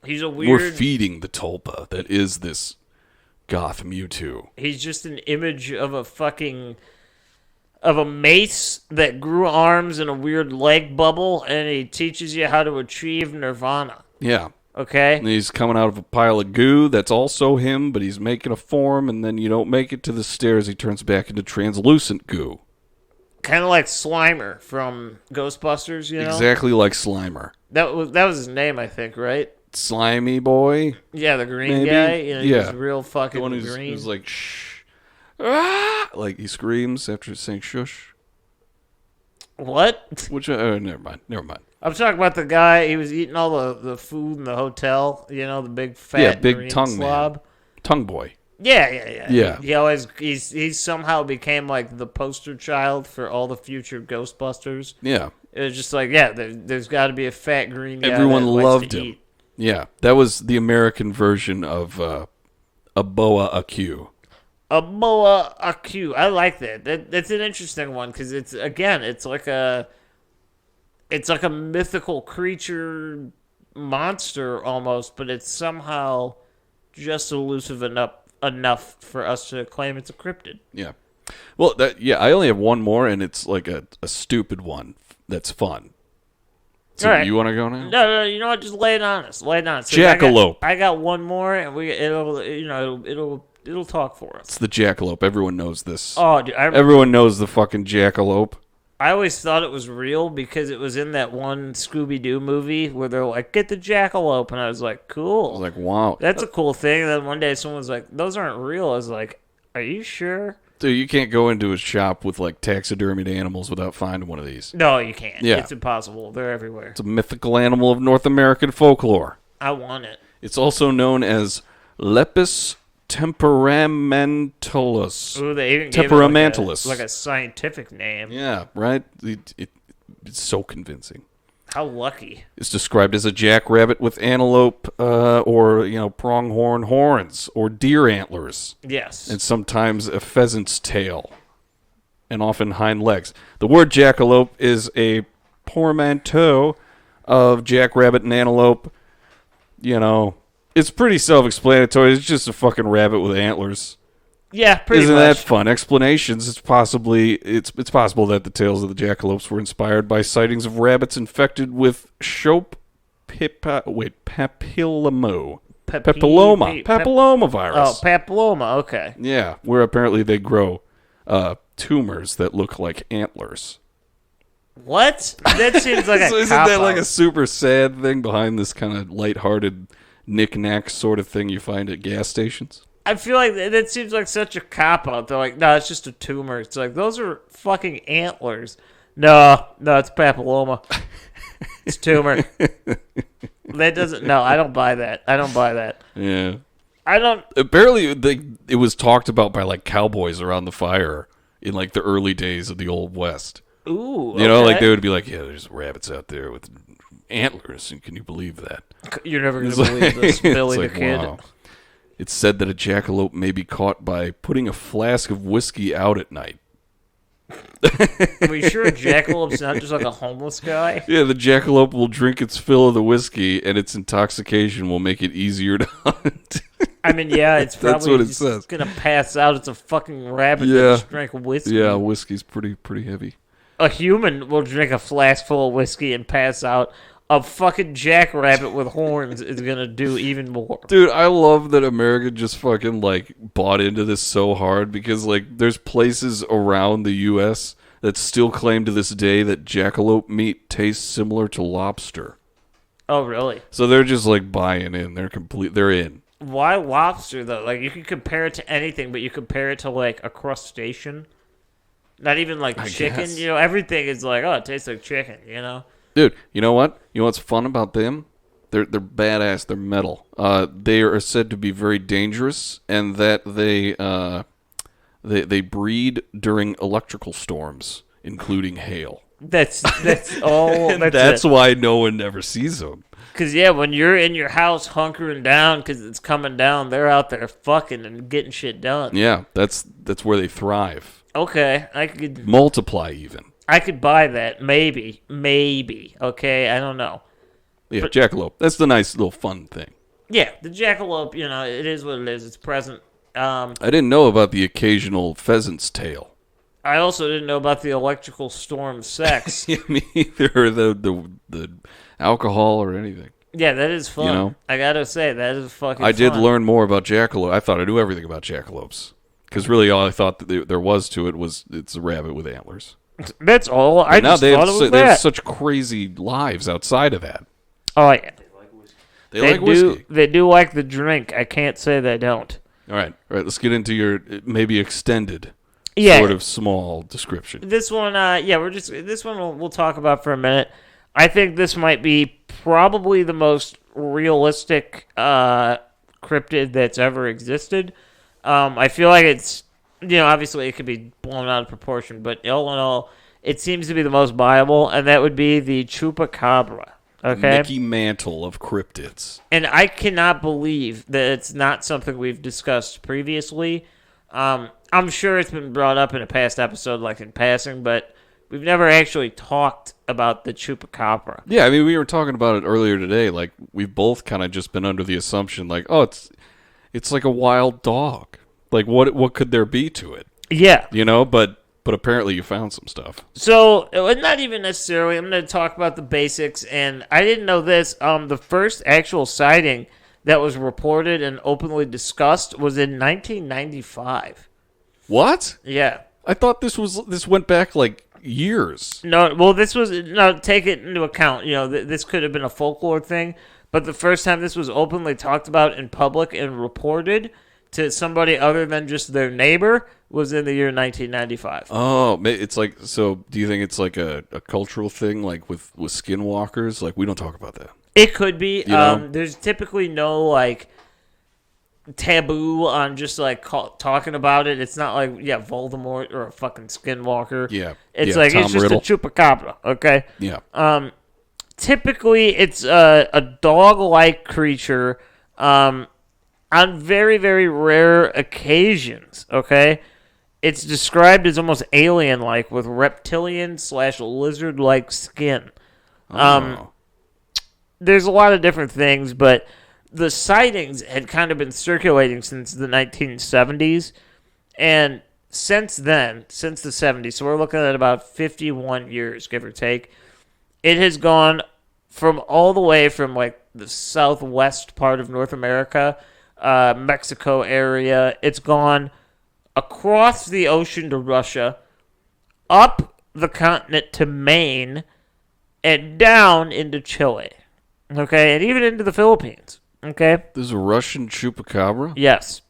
He's a weird... We're feeding the tulpa that is this goth Mewtwo. He's just an image of a mace that grew arms in a weird leg bubble, and he teaches you how to achieve nirvana. Yeah. Okay? And he's coming out of a pile of goo that's also him, but he's making a form, and then you don't make it to the stairs, he turns back into translucent goo. Kind of like Slimer from Ghostbusters, you know? Exactly like Slimer. That was his name, I think, right? Slimy boy? Yeah, the green maybe? guy. You know, Yeah. he's real fucking The one green. who's like, shh. Ah! Like he screams after saying shush. What? Which, never mind. I'm talking about the guy, he was eating all the food in the hotel, you know, the big fat big green tongue slob. man. Tongue boy. Yeah. Yeah. He somehow became like the poster child for all the future Ghostbusters. Yeah. It was just like, there's got to be a fat green guy. Everyone that likes loved to him. Eat. Yeah. That was the American version of Aboa-Q. Aboa-Q. I like that. That's an interesting one because it's like a mythical creature monster almost, but it's somehow just elusive enough for us to claim it's a cryptid. Yeah. Well, I only have one more, and it's like a stupid one that's fun. So All right. you want to go now? No, you know what? Just lay it on us. So Jackalope. I got one more, and it'll talk for us. It's the jackalope. Everyone knows this. Oh, dude, Everyone knows the fucking jackalope. I always thought it was real because it was in that one Scooby-Doo movie where they're like, get the jackalope. And I was like, cool. I was like, wow. That's a cool thing. And then one day someone was like, those aren't real. I was like, are you sure? Dude, you can't go into a shop with like taxidermied animals without finding one of these. No, you can't. Yeah. It's impossible. They're everywhere. It's a mythical animal of North American folklore. I want it. It's also known as Lepus temperamentalus. Ooh, they even Temperamentalus. gave it like a scientific name. Yeah, right? It's so convincing. How lucky. It's described as a jackrabbit with antelope or pronghorn horns or deer antlers. Yes. And sometimes a pheasant's tail and often hind legs. The word jackalope is a portmanteau of jackrabbit and antelope. It's pretty self-explanatory. It's just a fucking rabbit with antlers. Yeah, pretty Isn't much. that fun? Explanations. It's possible that the tales of the jackalopes were inspired by sightings of rabbits infected with papillomavirus. Oh, papilloma. Okay. Yeah, where apparently they grow tumors that look like antlers. What? That seems like a So isn't that cop-out. like a super sad thing behind this kind of lighthearted knick-knack sort of thing you find at gas stations? I feel like that seems like such a cop-out. They're like, no, it's just a tumor. It's like, those are fucking antlers. No, it's papilloma. It's tumor. That doesn't... No, I don't buy that. Yeah. I don't... Apparently, it was talked about by, like, cowboys around the fire in, like, the early days of the Old West. Ooh, Like, they would be like, yeah, there's rabbits out there with antlers, and can you believe that? You're never going to believe this, Billy the like, Kid. wow. It's said that a jackalope may be caught by putting a flask of whiskey out at night. Are we sure a jackalope's not just like a homeless guy? Yeah, the jackalope will drink its fill of the whiskey, and its intoxication will make it easier to hunt. I mean, yeah, it's probably That's what it just says. gonna pass out. It's a fucking rabbit that Yeah. just drank whiskey. Yeah, whiskey's pretty heavy. A human will drink a flask full of whiskey and pass out. A fucking jackrabbit with horns is gonna do even more. Dude, I love that America just fucking like bought into this so hard because like there's places around the U.S. that still claim to this day that jackalope meat tastes similar to lobster. Oh, really? So they're just like buying in. They're in. Why lobster though? Like you can compare it to anything, but you compare it to like a crustacean. Not even like chicken. guess. You know, everything is like, oh, it tastes like chicken. You know. Dude, you know what? You know what's fun about them? They're badass. They're metal. They are said to be very dangerous, and that they breed during electrical storms, including hail. That's all. That's why no one ever sees them. Because, yeah, when you're in your house hunkering down because it's coming down, they're out there fucking and getting shit done. Yeah, that's where they thrive. Okay, I could Multiply even. buy that. Maybe. Okay, I don't know. Yeah, jackalope. That's the nice little fun thing. Yeah, the jackalope, you know, it is what it is. It's present. I didn't know about the occasional pheasant's tail. I also didn't know about the electrical storm sex. Me either, or the alcohol or anything. Yeah, that is fun. You know? I gotta say, that is fucking I did fun. learn more about jackalope. I thought I knew everything about jackalopes. Because really all I thought that there was to it was it's a rabbit with antlers. That's all. I Now just they thought have, it was they have that. such crazy lives outside of that. Oh, yeah. They like do. whiskey. They do like the drink. I can't say they don't. All right. Let's get into your maybe extended Yeah. sort of small description. This one, this one we'll talk about for a minute. I think this might be probably the most realistic cryptid that's ever existed. I feel like it's, obviously it could be blown out of proportion, but all in all, it seems to be the most viable, and that would be the chupacabra. Okay, Mickey Mantle of cryptids. and I cannot believe that it's not something we've discussed previously. I'm sure it's been brought up in a past episode, like in passing, but we've never actually talked about the chupacabra. Yeah, I mean, we were talking about it earlier today. Like, we've both kind of just been under the assumption, like, oh, it's like a wild dog. Like, what could there be to it? Yeah. But apparently you found some stuff. So, not even necessarily. I'm going to talk about the basics, and I didn't know this. The first actual sighting that was reported and openly discussed was in 1995. What? Yeah. I thought this went back like years. No, well, take it into account. This could have been a folklore thing, but the first time this was openly talked about in public and reported to somebody other than just their neighbor was in the year 1995. Oh, it's like, so do you think it's like a cultural thing, like with skinwalkers? Like, we don't talk about that. It could be. know? There's typically no, like, taboo on just, like, talking about it. It's not like, Voldemort or a fucking skinwalker. Yeah. It's yeah, like, Tom it's just Riddle. a chupacabra, okay? Yeah. Typically, it's a dog-like creature on very, very rare occasions, okay? It's described as almost alien-like with reptilian/lizard-like skin. Oh. There's a lot of different things, but the sightings had kind of been circulating since the 1970s, and since then, since the 70s, so we're looking at about 51 years, give or take, it has gone from all the way from, like, the southwest part of North America, Mexico area. It's gone across the ocean to Russia, up the continent to Maine, and down into Chile. Okay, and even into the Philippines. Okay? There's a Russian chupacabra? Yes.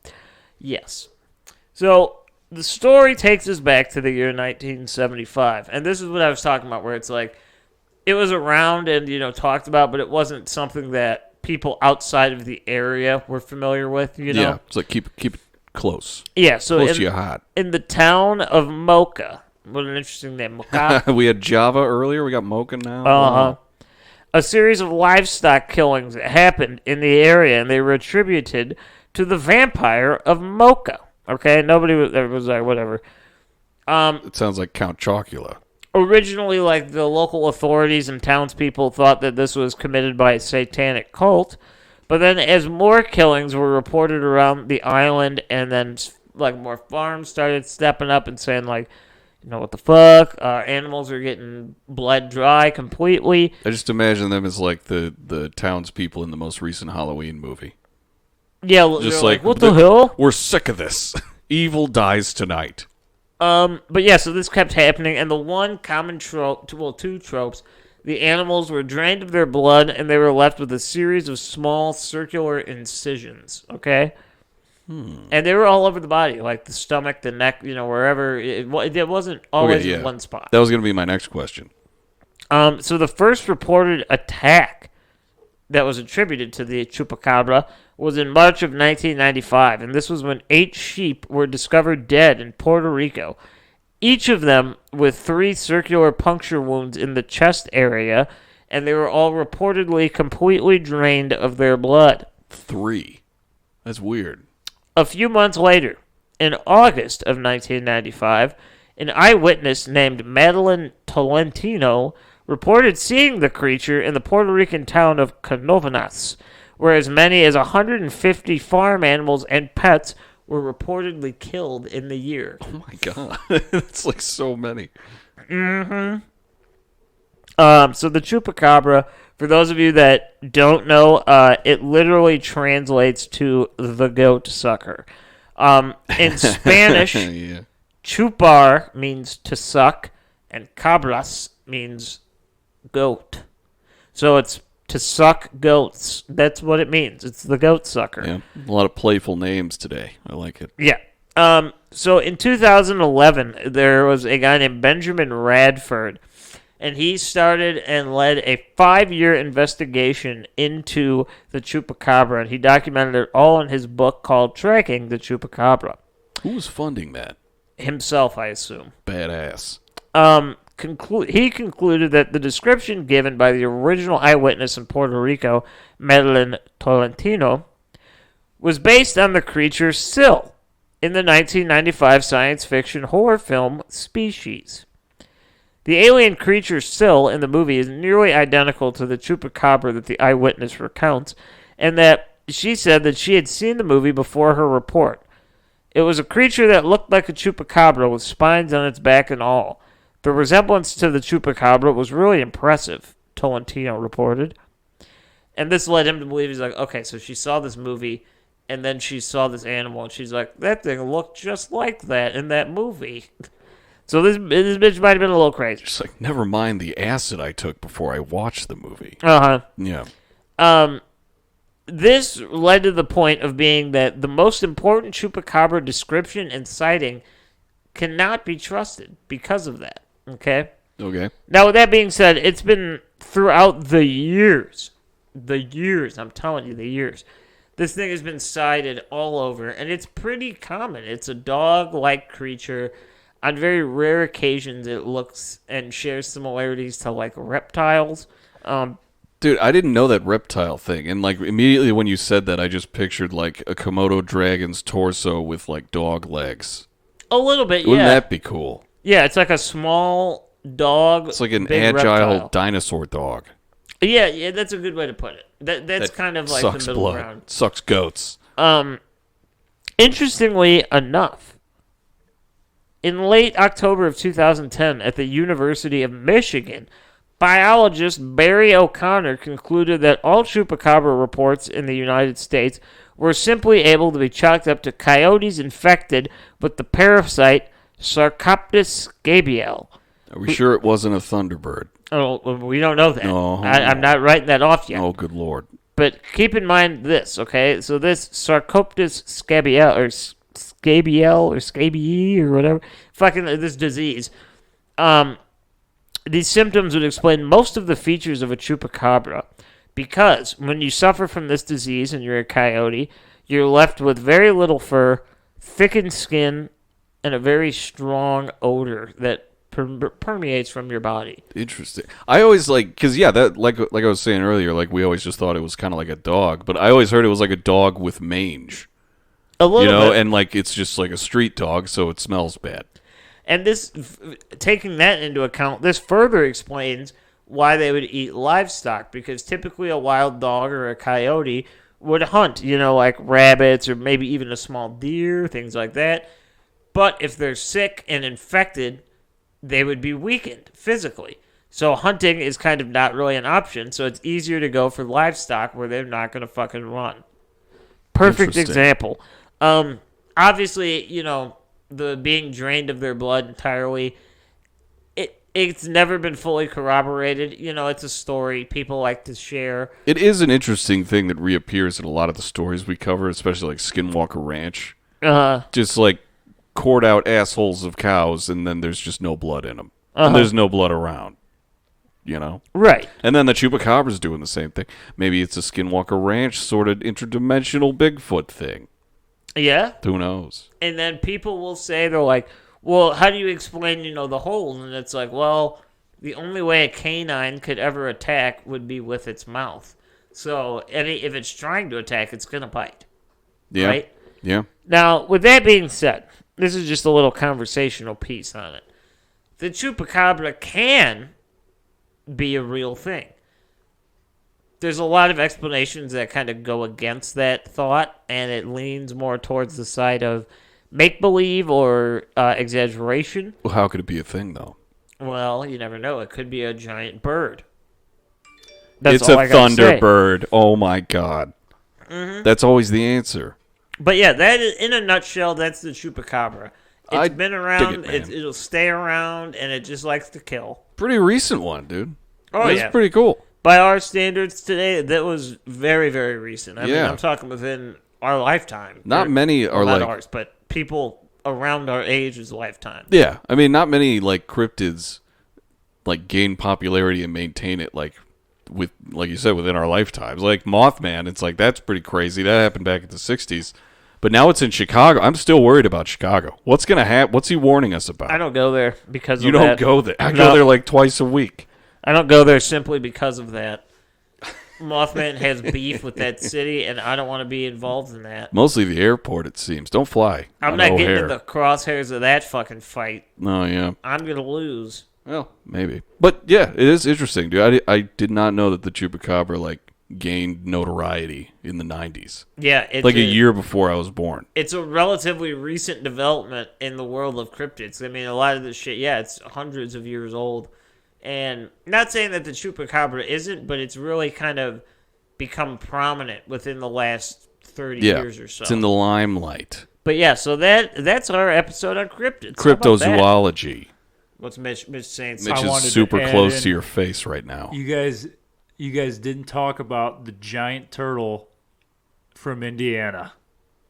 So, the story takes us back to the year 1975. And this is what I was talking about, where it's like, it was around and, talked about, but it wasn't something that people outside of the area were familiar with, Yeah, it's like keep it close. Yeah, so Close to your heart. in the town of Mocha, what an interesting name, Mocha. We had Java earlier. We got Mocha now. Uh-huh. A series of livestock killings happened in the area, and they were attributed to the vampire of Mocha. Okay, nobody was like, whatever. It sounds like Count Chocula. Originally, like, the local authorities and townspeople thought that this was committed by a satanic cult, But then as more killings were reported around the island, and then like more farms started stepping up and saying like, you know, what the fuck? Animals are getting bled dry completely. I just imagine them as like the townspeople in the most recent Halloween movie. Yeah, Just like what the hell? We're sick of this. Evil dies tonight. But yeah, so this kept happening, and the one common trope, well, two tropes, the animals were drained of their blood, and they were left with a series of small circular incisions, okay? And they were all over the body, like the stomach, the neck, you know, wherever. It wasn't always in one spot. That was going to be my next question. So the first reported attack that was attributed to the chupacabra was in March of 1995, and this was when 8 sheep were discovered dead in Puerto Rico, each of them with 3 circular puncture wounds in the chest area, and they were all reportedly completely drained of their blood. 3? That's weird. A few months later, in August of 1995, an eyewitness named Madeline Tolentino reported seeing the creature in the Puerto Rican town of Canovanas, where as many as 150 farm animals and pets were reportedly killed in the year. Oh my god. That's like so many. Mm-hmm. So the chupacabra, for those of you that don't know, it literally translates to the goat sucker. In Spanish, Yeah. chupar means to suck, and cabras means goat. So it's to suck goats. That's what it means. It's the goat sucker. Yeah. A lot of playful names today. I like it. Yeah. So in 2011, there was a guy named Benjamin Radford, and he started and led a 5-year investigation into the chupacabra, and he documented it all in his book called Tracking the Chupacabra. Who was funding that? Himself, I assume. Badass. He concluded that the description given by the original eyewitness in Puerto Rico, Madeline Tolentino, was based on the creature Sill in the 1995 science fiction horror film Species. The alien creature Sill in the movie is nearly identical to the chupacabra that the eyewitness recounts, and that she said that she had seen the movie before her report. It was a creature that looked like a chupacabra with spines on its back and all. The resemblance to the chupacabra was really impressive, Tolentino reported. And this led him to believe, he's like, okay, so she saw this movie, and then she saw this animal, and she's like, that thing looked just like that in that movie. So this bitch might have been a little crazy. Just like, never mind the acid I took before I watched the movie. Uh-huh. Yeah. This led to the point of being that the most important chupacabra description and sighting cannot be trusted because of that. Okay? Okay. Now, with that being said, it's been throughout the years, I'm telling you, the years, this thing has been sighted all over, and it's pretty common. It's a dog-like creature. On very rare occasions, it looks and shares similarities to, like, reptiles. Dude, I didn't know that reptile thing, and, like, immediately when you said that, I just pictured, like, a Komodo dragon's torso with, like, dog legs. A little bit, yeah. Wouldn't that be cool? Yeah, it's like a small dog. It's like an big agile reptile. dinosaur dog. Yeah, that's a good way to put it. That's kind of like the middle blood. ground. Sucks goats. Interestingly enough, in late October of 2010 at the University of Michigan, biologist Barry O'Connor concluded that all chupacabra reports in the United States were simply able to be chalked up to coyotes infected with the parasite Sarcoptes scabiei. Are we sure it wasn't a thunderbird? Oh, we don't know that. No. I'm not writing that off yet. Oh, good lord. But keep in mind this, okay? So this Sarcoptes scabiei, or scabiei, or whatever, fucking this disease, these symptoms would explain most of the features of a chupacabra, because when you suffer from this disease and you're a coyote, you're left with very little fur, thickened skin, and a very strong odor that permeates from your body. Interesting. I always because that like I was saying earlier, like we always just thought it was kind of like a dog, but I always heard it was like a dog with mange. A little bit. And like it's just like a street dog, so it smells bad. And this, taking that into account, this further explains why they would eat livestock, because typically a wild dog or a coyote would hunt, like rabbits or maybe even a small deer, things like that. But if they're sick and infected, they would be weakened physically. So hunting is kind of not really an option, so it's easier to go for livestock where they're not going to fucking run. Perfect example. Obviously, the being drained of their blood entirely, it's never been fully corroborated. It's a story people like to share. It is an interesting thing that reappears in a lot of the stories we cover, especially like Skinwalker Ranch. Just like cored out assholes of cows, and then there's just no blood in them. And there's no blood around. Right. And then the Chupacabra's doing the same thing. Maybe it's a Skinwalker Ranch sort of interdimensional Bigfoot thing. Yeah. Who knows? And then people will say, they're like, well, how do you explain, the hole? And it's like, well, the only way a canine could ever attack would be with its mouth. So if it's trying to attack, it's going to bite. Yeah. Right? Yeah. Now, with that being said, this is just a little conversational piece on it. The Chupacabra can be a real thing. There's a lot of explanations that kind of go against that thought, and it leans more towards the side of make-believe or exaggeration. Well, how could it be a thing, though? Well, you never know. It could be a giant bird. It's a thunderbird. Oh, my God. Mm-hmm. That's always the answer. But yeah, that is, in a nutshell, that's the Chupacabra. It's been around, it'll stay around, and it just likes to kill. Pretty recent one, dude. Oh, yeah. That's pretty cool. By our standards today, that was very, very recent. I mean, I'm talking within our lifetime. Not many are not like... ours, but people around our age's lifetime. Yeah. I mean, not many, like, cryptids, like, gain popularity and maintain it, like you said, within our lifetimes. Like, Mothman, it's like, that's pretty crazy. That happened back in the 60s. But now it's in Chicago. I'm still worried about Chicago. What's going to happen? What's he warning us about? I don't go there because of that. You don't go there. I go there like twice a week. I don't go there simply because of that. Mothman has beef with that city, and I don't want to be involved in that. Mostly the airport, it seems. Don't fly. I'm not getting in the crosshairs of that fucking fight. Oh, yeah. I'm going to lose. Well, maybe. But, yeah, it is interesting, dude. I did not know that the Chupacabra, like, gained notoriety in the 90s. Yeah. It's like a year before I was born. It's a relatively recent development in the world of cryptids. I mean, a lot of this shit, it's hundreds of years old. And not saying that the Chupacabra isn't, but it's really kind of become prominent within the last 30 years or so. It's in the limelight. But yeah, so that's our episode on cryptids. Cryptozoology. What's Mitch saying? Mitch is super close to your face right now. You guys didn't talk about the giant turtle from Indiana.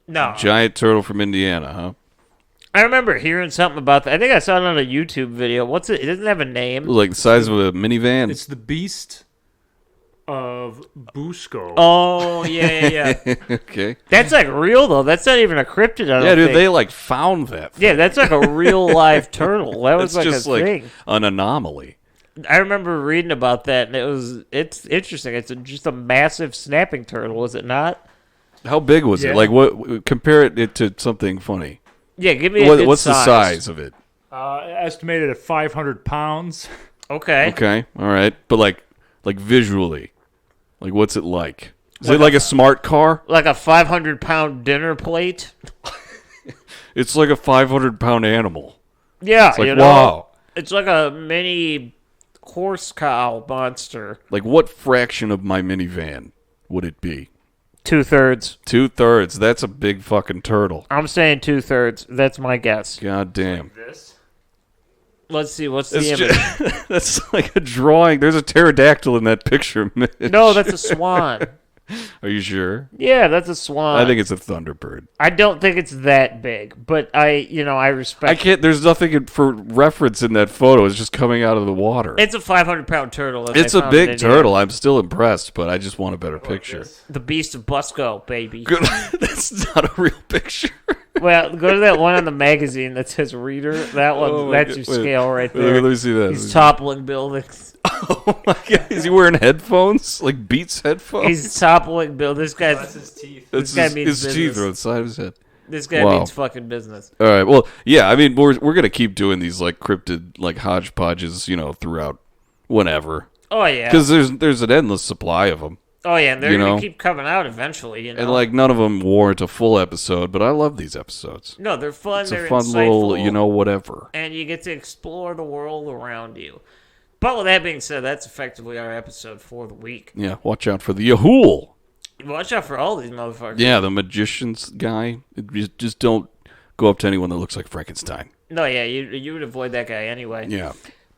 No. Giant turtle from Indiana, huh? I remember hearing something about that. I think I saw it on a YouTube video. What's it? It doesn't have a name. Like the size of a minivan. It's the beast of Busco. Oh, yeah. Okay. That's like real, though. That's not even a cryptid, I don't think. Dude, they like found that thing. Yeah, that's like a real live turtle. That was like just a like thing. An anomaly. I remember reading about that, and it's interesting. It's just a massive snapping turtle, is it not? How big was it? Like, what? Compare it to something funny. Yeah, give me a good what's size. the size of it? Estimated at 500 pounds. Okay. Okay. All right. But like visually, like what's it like? Is it like a smart car? Like a 500-pound dinner plate? It's like a 500-pound animal. Yeah. It's like, wow. It's like a mini horse cow monster. Like what fraction of my minivan would it be? 2/3. 2/3. That's a big fucking turtle. I'm saying 2/3. That's my guess. God damn. Like this. Let's see. What's the image? That's like a drawing. There's a pterodactyl in that picture, Mitch. No, that's a swan. Are you sure? Yeah, that's a swan. I think it's a thunderbird. I don't think it's that big, but I respect. I can't. There's nothing for reference in that photo. It's just coming out of the water. It's a 500-pound turtle. It's a big turtle. I'm still impressed, but I just want a better picture. The Beast of Busco, baby. That's not a real picture. Well, go to that one on the magazine that says "Reader." That one, that's your scale right there. Let me see that. He's toppling buildings. Oh my God! Is he wearing headphones? Like Beats headphones? He's toppling buildings. This guy. That's his teeth. This guy means his business. teeth are on the side of his head. This guy means fucking business. All right. Well, yeah. I mean, we're gonna keep doing these like cryptid like hodgepodges, throughout whenever. Oh yeah. Because there's an endless supply of them. Oh, yeah, and they're You going know? to keep coming out eventually, you know? And, like, none of them warrant a full episode, but I love these episodes. No, they're fun, It's they're a fun insightful, little, whatever. and you get to explore the world around you. But with that being said, that's effectively our episode for the week. Yeah, watch out for the Yahoo! Watch out for all these motherfuckers. Yeah, the magician's guy. Just don't go up to anyone that looks like Frankenstein. No, yeah, you would avoid that guy anyway. Yeah.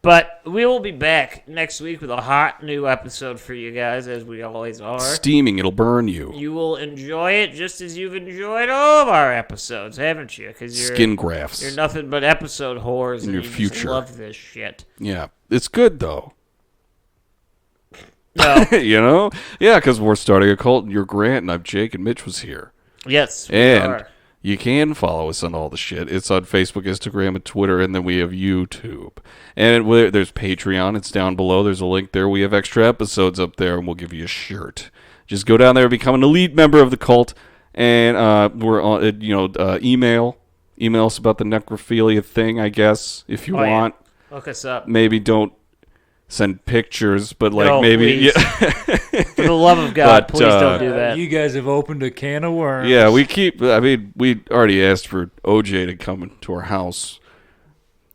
But we will be back next week with a hot new episode for you guys, as we always are. Steaming, it'll burn you. You will enjoy it just as you've enjoyed all of our episodes, haven't you? Because Skin grafts. you're nothing but episode whores, and your you just future. love this shit. Yeah. It's good, though. No. You know? Yeah, because we're starting a cult, and you're Grant, and I'm Jake, and Mitch was here. Yes, we And are. you can follow us on all the shit. It's on Facebook, Instagram, and Twitter, and then we have YouTube. And there's Patreon. It's down below. There's a link there. We have extra episodes up there, and we'll give you a shirt. Just go down there, become an elite member of the cult, and we're on. Email us about the necrophilia thing, I guess, if you want. Yeah. Look us up. Maybe don't send pictures, but like No, maybe. please. Yeah. For the love of God, But, please don't do that. You guys have opened a can of worms. Yeah, we already asked for OJ to come into our house.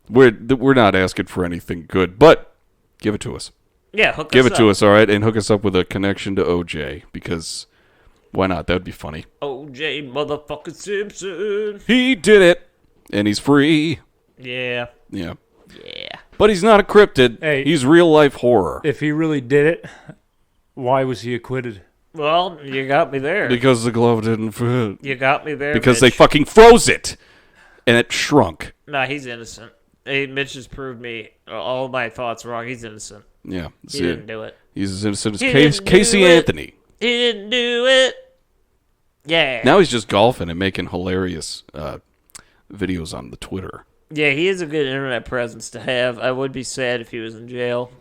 We're not asking for anything good, but give it to us. Yeah, hook Give us it up. to us, all right, and hook us up with a connection to OJ, because why not? That would be funny. OJ motherfucking Simpson. He did it, and he's free. Yeah. Yeah. Yeah. But he's not a cryptid. Hey. He's real-life horror. If he really did it, why was he acquitted? Well, you got me there. Because the glove didn't fit. You got me there, Because Mitch. they fucking froze it, and it shrunk. Nah, he's innocent. Hey, Mitch has proved me all of my thoughts wrong. He's innocent. Yeah. He didn't do it. He's as innocent as He didn't do Casey it. Anthony. He didn't do it. Yeah. Now he's just golfing and making hilarious videos on the Twitter. Yeah, he is a good internet presence to have. I would be sad if he was in jail.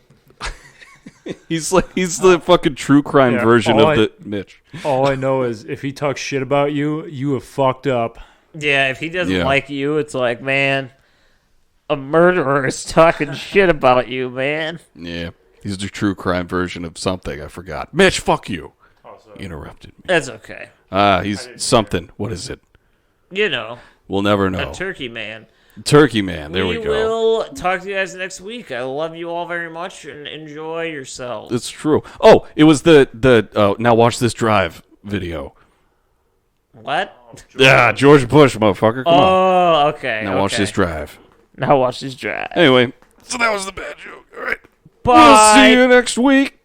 He's the fucking true crime Yeah, version all of I- the Mitch. All I know is if he talks shit about you, you have fucked up. Yeah, if he doesn't Yeah. like you, it's like, man, a murderer is talking shit about you, man. Yeah. He's the true crime version of something. I forgot. Mitch, fuck you. Interrupted me. That's okay. He's something. What is it? You know, We'll never know. a turkey man. Turkey Man. There we We go. will talk to you guys next week. I love you all very much, and enjoy yourselves. It's true. Oh, it was the now watch this drive video. What? Yeah, George Bush, motherfucker. Come on. Oh, okay. Now watch okay. this drive. Now watch this drive. Anyway, so that was the bad joke. All right. Bye. We'll see you next week.